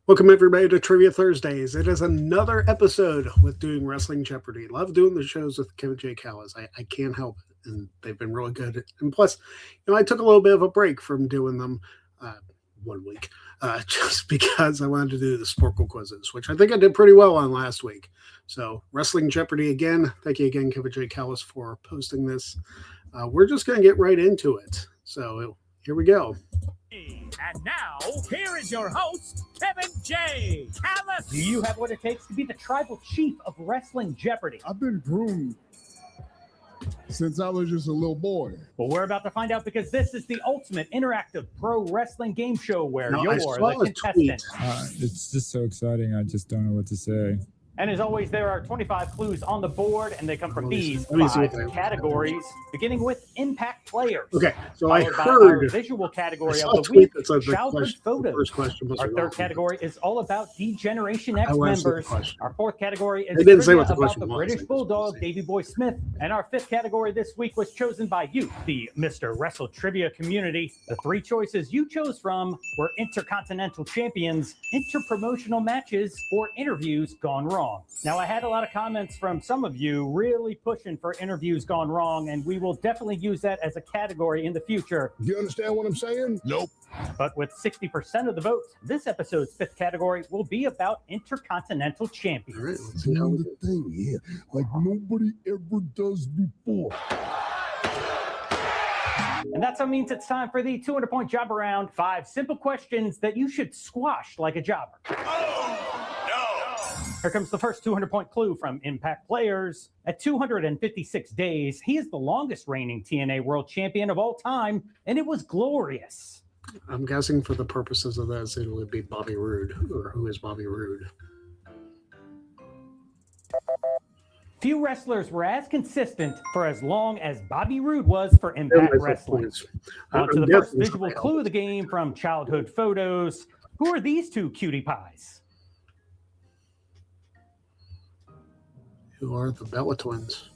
Welcome everybody to Trivia Thursdays. It is another episode with doing Wrestling Jeopardy. Love doing the shows with Kevin J. Callis. I can't help it, and they've been really good. And plus, I took a little bit of a break from doing them 1 week just because I wanted to do the Sporkle quizzes, which I think I did pretty well on last week. So Wrestling Jeopardy again. Thank you again, Kevin J. Callis, for posting this. We're just going to get right into it. So here we go. And now, here is your host, Kevin J. Callis. Do you have what it takes to be the tribal chief of Wrestling Jeopardy? I've been groomed since I was just a little boy. Well, we're about to find out because this is the ultimate interactive pro wrestling game show where you're the contestant. It's just so exciting. I just don't know what to say. And as always, there are 25 clues on the board, and they come from these 5 categories, beginning with impact players. Okay, so I heard our visual category of the week, childhood photos. Our third category is all about D-Generation X members. Our fourth category is trivia about the British Bulldog, Davey Boy Smith. And our fifth category this week was chosen by you, the Mr. Wrestle Trivia community. The 3 choices you chose from were Intercontinental Champions, Interpromotional Matches, or Interviews Gone Wrong. Now, I had a lot of comments from some of you really pushing for Interviews Gone Wrong, and we will definitely use that as a category in the future. Do you understand what I'm saying? Nope. But with 60% of the votes, this episode's fifth category will be about Intercontinental Champions. All right, let's see how the thing here, like nobody ever does before. And that means it's time for the 200-point job around. 5 simple questions that you should squash like a jobber. Here comes the first 200-point clue from Impact Players. At 256 days, he is the longest reigning TNA World Champion of all time, and it was glorious. I'm guessing for the purposes of this, it would be Bobby Roode, or who is Bobby Roode? Few wrestlers were as consistent for as long as Bobby Roode was for Impact Wrestling. On to the first visual clue of the game from childhood photos. Who are these 2 cutie pies? Who are the Bella Twins?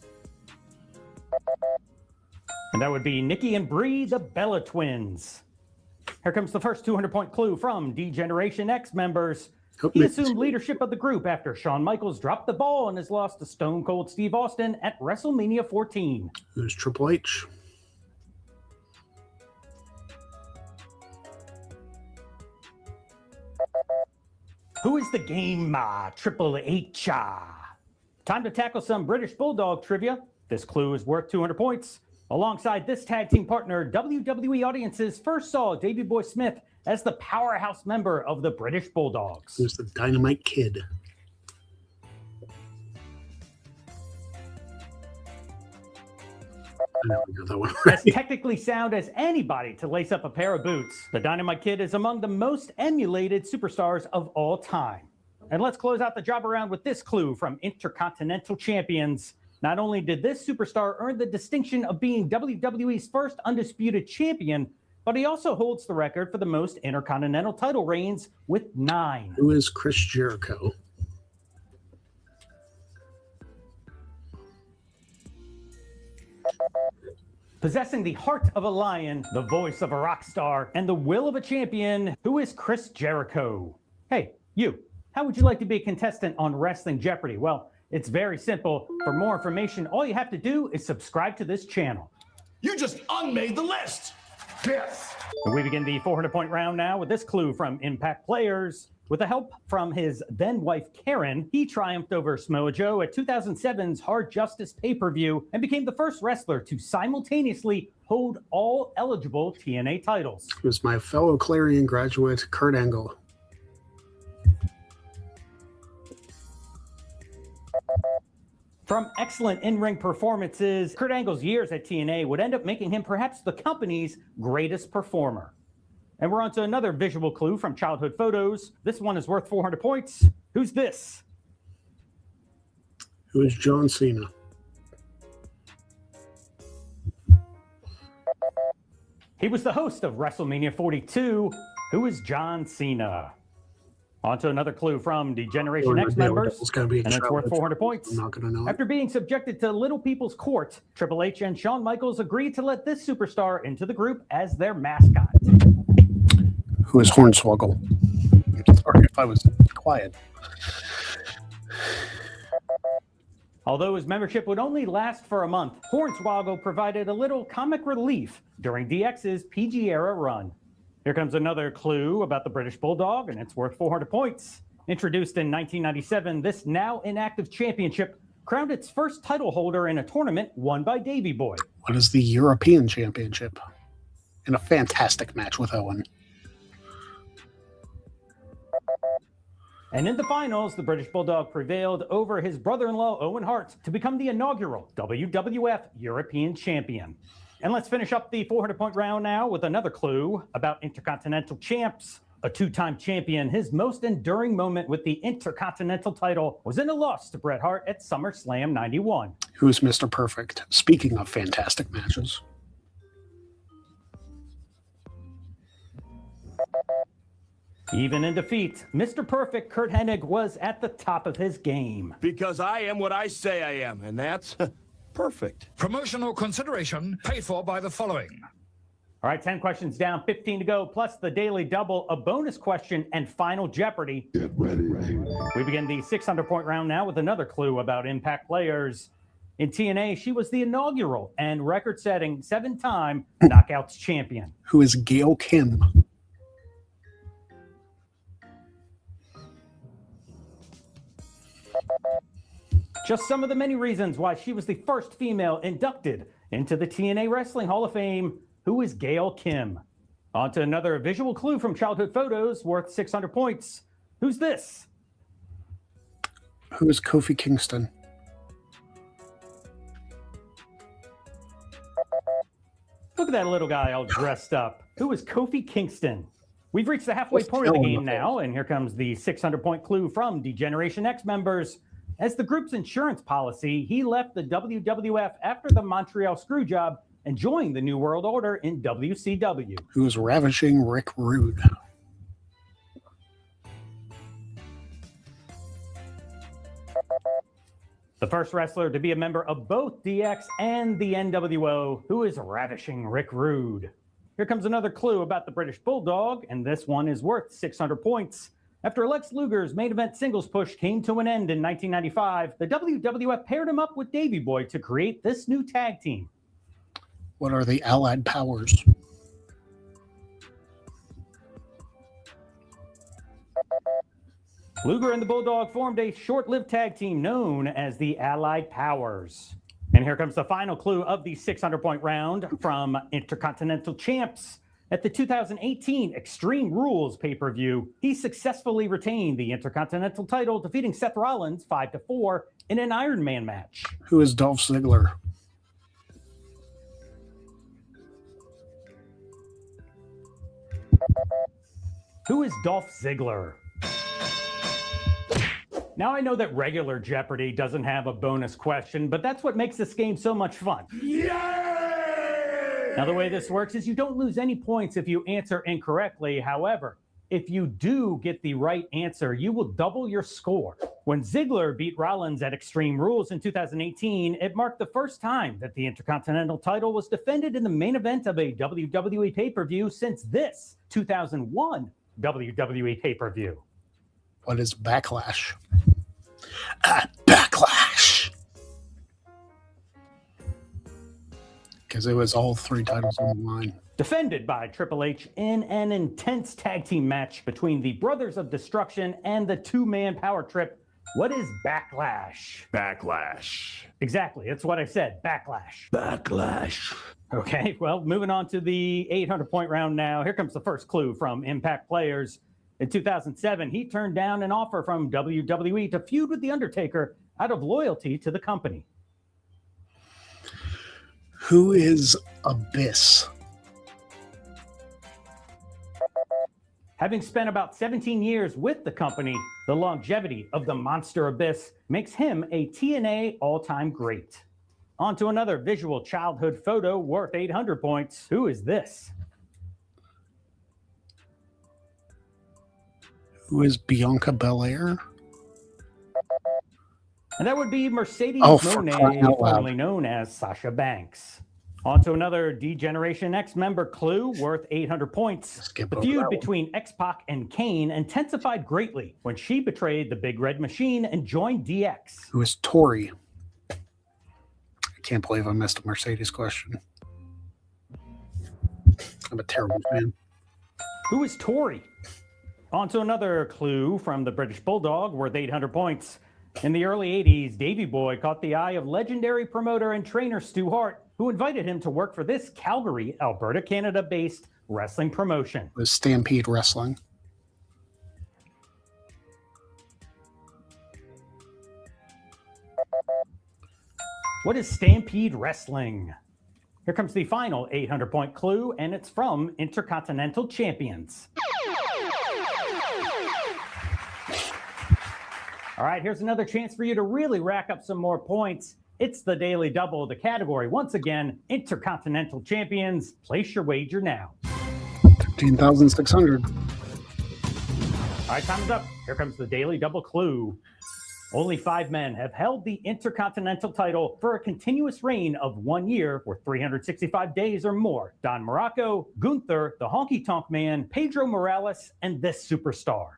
And that would be Nikki and Bree, the Bella Twins. Here comes the first 200-point clue from D-Generation X members. He assumed leadership of the group after Shawn Michaels dropped the ball and has lost to Stone Cold Steve Austin at WrestleMania 14. Who's Triple H? Who is the game Triple H? Time to tackle some British Bulldog trivia. This clue is worth 200 points. Alongside this tag team partner, WWE audiences first saw Davey Boy Smith as the powerhouse member of the British Bulldogs. Who's the Dynamite Kid? As technically sound as anybody to lace up a pair of boots, the Dynamite Kid is among the most emulated superstars of all time. And let's close out the job around with this clue from Intercontinental Champions. Not only did this superstar earn the distinction of being WWE's first undisputed champion, but he also holds the record for the most Intercontinental title reigns with 9. Who is Chris Jericho? Possessing the heart of a lion, the voice of a rock star, and the will of a champion, who is Chris Jericho? Hey, you. How would you like to be a contestant on Wrestling Jeopardy? Well, it's very simple. For more information, all you have to do is subscribe to this channel. You just unmade the list. Yes. And we begin the 400-point round now with this clue from Impact Players. With the help from his then-wife, Karen, he triumphed over Samoa Joe at 2007's Hard Justice pay-per-view and became the first wrestler to simultaneously hold all eligible TNA titles. It was my fellow Clarion graduate, Kurt Angle. From excellent in-ring performances, Kurt Angle's years at TNA would end up making him perhaps the company's greatest performer. And we're on to another visual clue from childhood photos. This one is worth 400 points. Who's this? Who is John Cena? He was the host of WrestleMania 42. Who is John Cena? On to another clue from D-Generation X members, and it's worth 400 points. I'm not going to know. After being subjected to Little People's Court, Triple H and Shawn Michaels agreed to let this superstar into the group as their mascot. Who is Hornswoggle? Sorry if I was quiet. Although his membership would only last for a month, Hornswoggle provided a little comic relief during DX's PG era run. Here comes another clue about the British Bulldog, and it's worth 400 points. Introduced in 1997, this now inactive championship crowned its first title holder in a tournament won by Davey Boy. What is the European Championship? In a fantastic match with Owen. And in the finals, the British Bulldog prevailed over his brother-in-law, Owen Hart, to become the inaugural WWF European Champion. And let's finish up the 400-point round now with another clue about Intercontinental Champs. A two-time champion, his most enduring moment with the Intercontinental title was in a loss to Bret Hart at SummerSlam 91. Who's Mr. Perfect? Speaking of fantastic matches. Even in defeat, Mr. Perfect Kurt Hennig was at the top of his game. Because I am what I say I am, and that's perfect. Promotional consideration paid for by the following. All right, 10 questions down, 15 to go, plus the daily double, a bonus question, and final Jeopardy. Get ready. We begin the 600-point round now with another clue about Impact players. In TNA, she was the inaugural and record-setting 7-time Knockouts champion. Who is Gail Kim? Just some of the many reasons why she was the first female inducted into the TNA Wrestling Hall of Fame. Who is Gail Kim? On to another visual clue from childhood photos worth 600 points. Who's this? Who is Kofi Kingston? Look at that little guy all dressed up. Who is Kofi Kingston? We've reached the halfway point of the game now, and here comes the 600-point clue from Degeneration X members. As the group's insurance policy, he left the WWF after the Montreal Screwjob and joined the New World Order in WCW. Who is Ravishing Rick Rude? The first wrestler to be a member of both DX and the NWO. Who is Ravishing Rick Rude? Here comes another clue about the British Bulldog, and this one is worth 600 points. After Lex Luger's main event singles push came to an end in 1995, the WWF paired him up with Davey Boy to create this new tag team. What are the Allied powers? Luger and the Bulldog formed a short-lived tag team known as the Allied Powers. And here comes the final clue of the 600-point round from Intercontinental Champs. At the 2018 Extreme Rules pay-per-view, he successfully retained the Intercontinental title, defeating Seth Rollins 5-4 in an Iron Man match. Who is Dolph Ziggler? Who is Dolph Ziggler? Now I know that regular Jeopardy doesn't have a bonus question, but that's what makes this game so much fun. Now the way this works is you don't lose any points if you answer incorrectly. However, if you do get the right answer, you will double your score. When Ziggler beat Rollins at Extreme Rules in 2018, it marked the first time that the Intercontinental title was defended in the main event of a WWE pay-per-view since this 2001 WWE pay-per-view. What is Backlash? Backlash! Because it was all 3 titles on the line. Defended by Triple H in an intense tag team match between the Brothers of Destruction and the two-man power trip. What is Backlash? Backlash. Exactly. It's what I said. Backlash. Backlash. Okay, well, moving on to the 800-point round now. Here comes the first clue from Impact players. In 2007, he turned down an offer from WWE to feud with The Undertaker out of loyalty to the company. Who is Abyss? Having spent about 17 years with the company, the longevity of the Monster Abyss makes him a TNA all-time great. On to another visual childhood photo worth 800 points. Who is this? Who is Bianca Belair? And that would be Mercedes Moné, formerly known as Sasha Banks. On to another D-Generation X member clue worth 800 points. The feud between X-Pac and Kane intensified greatly when she betrayed the Big Red Machine and joined DX. Who is Tori? I can't believe I missed a Mercedes question. I'm a terrible fan. Who is Tori? On to another clue from the British Bulldog worth 800 points. In the early 80s, Davey Boy caught the eye of legendary promoter and trainer Stu Hart, who invited him to work for this Calgary, Alberta, Canada-based wrestling promotion. It was Stampede Wrestling. What is Stampede Wrestling? Here comes the final 800-point clue, and it's from Intercontinental Champions. All right, here's another chance for you to really rack up some more points. It's the Daily Double, the category. Once again, Intercontinental Champions. Place your wager now. 13,600. All right, time is up. Here comes the Daily Double clue. Only 5 men have held the Intercontinental title for a continuous reign of 1 year or 365 days or more. Don Morocco, Gunther, the Honky Tonk Man, Pedro Morales, and this superstar.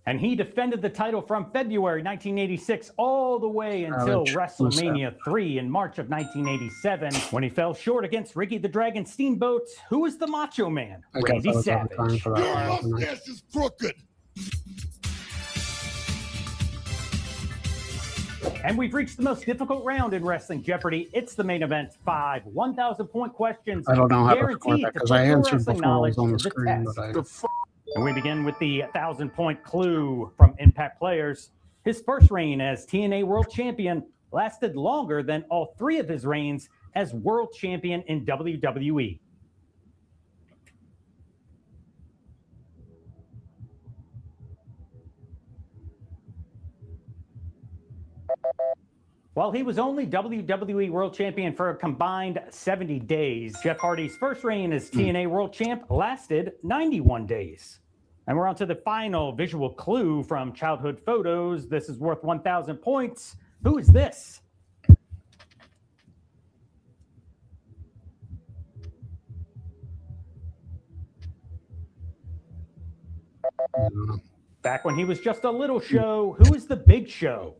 And he defended the title from February 1986 all the way until WrestleMania 3 in March of 1987, when he fell short against Ricky the Dragon Steamboat, who was the Macho Man, Randy Savage. Your mustache is crooked. And we've reached the most difficult round in Wrestling Jeopardy. It's the main event. 5 1,000-point questions. I don't know how to record guaranteed that to because put I your answered wrestling before I was knowledge on the to the screen. test. But And we begin with the 1,000-point clue from Impact Players. His first reign as TNA World Champion lasted longer than all 3 of his reigns as World Champion in WWE. While he was only WWE World Champion for a combined 70 days, Jeff Hardy's first reign as TNA World Champ lasted 91 days. And we're on to the final visual clue from Childhood Photos. This is worth 1,000 points. Who is this? Back when he was just a little show, who is the Big Show?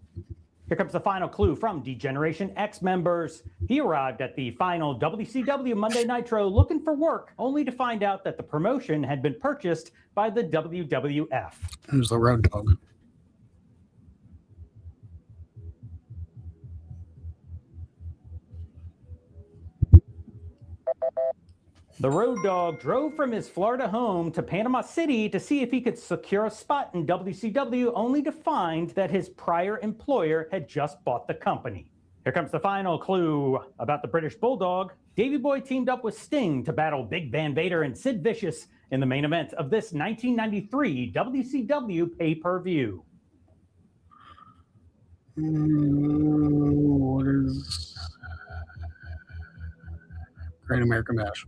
Here comes the final clue from D-Generation X members. He arrived at the final WCW Monday Nitro looking for work, only to find out that the promotion had been purchased by the WWF. Who's the Road Dogg? The Road Dogg drove from his Florida home to Panama City to see if he could secure a spot in WCW, only to find that his prior employer had just bought the company. Here comes the final clue about the British Bulldog. Davey Boy teamed up with Sting to battle Big Van Vader and Sid Vicious in the main event of this 1993 WCW pay-per-view. What is Great American Bash?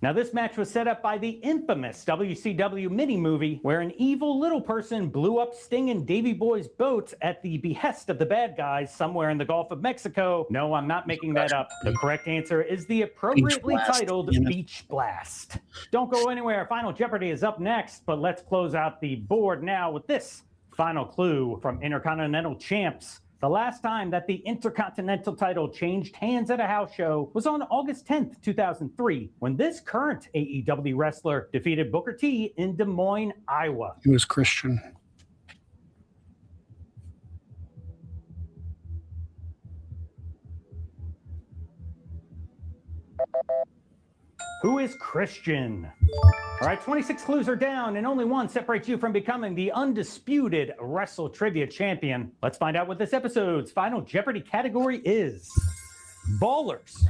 Now, this match was set up by the infamous WCW mini-movie where an evil little person blew up Sting and Davey Boy's boats at the behest of the bad guys somewhere in the Gulf of Mexico. No, I'm not making that up. The correct answer is the appropriately titled Beach Blast. Don't go anywhere. Final Jeopardy is up next, but let's close out the board now with this final clue from Intercontinental Champs. The last time that the Intercontinental title changed hands at a house show was on August 10th, 2003, when this current AEW wrestler defeated Booker T in Des Moines, Iowa. He was Christian. Who is Christian? All right, 26 clues are down, and only one separates you from becoming the undisputed Wrestle Trivia champion. Let's find out what this episode's final Jeopardy category is. Ballers.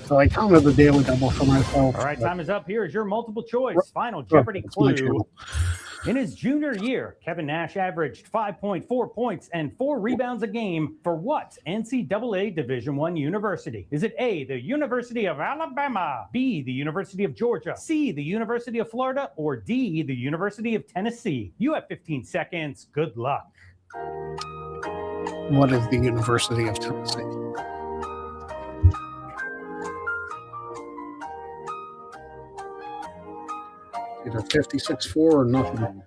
So I counted the Daily Double for myself. All right, time is up. Here is your multiple choice final Jeopardy clue. In his junior year, Kevin Nash averaged 5.4 points and 4 rebounds a game for what NCAA Division I university? Is it A, the University of Alabama, B, the University of Georgia, C, the University of Florida, or D, the University of Tennessee? You have 15 seconds. Good luck. What is the University of Tennessee? Either 56-4 or nothing.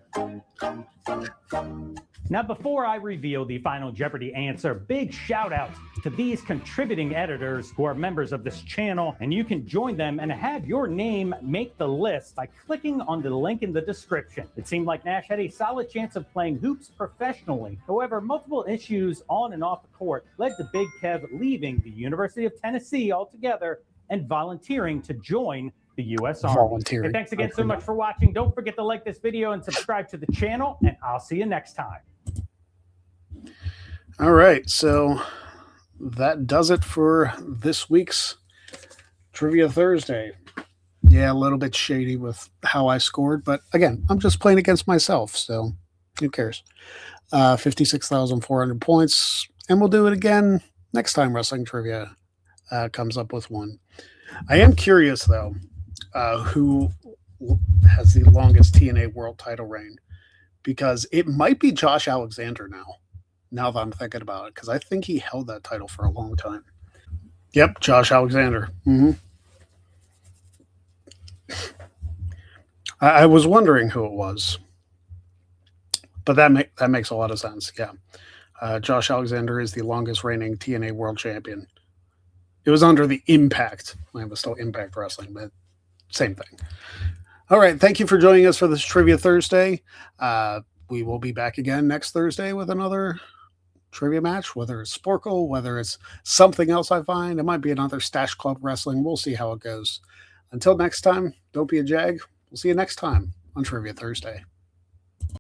Now, before I reveal the final Jeopardy answer, big shout out to these contributing editors who are members of this channel, and you can join them and have your name make the list by clicking on the link in the description. It seemed like Nash had a solid chance of playing hoops professionally. However, multiple issues on and off the court led to Big Kev leaving the University of Tennessee altogether and volunteering to join the U.S. Army. Hey, thanks again so much for watching. Don't forget to like this video and subscribe to the channel, and I'll see you next time. All right, so that does it for this week's Trivia Thursday. Yeah, a little bit shady with how I scored, but again, I'm just playing against myself, so who cares? 56,400 points, and we'll do it again next time Wrestling Trivia comes up with one. I am curious, though, who has the longest TNA World Title reign, because it might be Josh Alexander now that I'm thinking about it, because I think he held that title for a long time. Yep, Josh Alexander. I was wondering who it was, but that makes a lot of sense. Yeah, Josh Alexander is the longest reigning TNA World Champion. It was under the Impact. It was still Impact Wrestling, but same thing. All right, thank you for joining us for this Trivia Thursday. We will be back again next Thursday with another trivia match, whether it's Sporkle, whether it's something else I find. It might be another Stash Club Wrestling. We'll see how it goes. Until next time, don't be a jag. We'll see you next time on Trivia Thursday.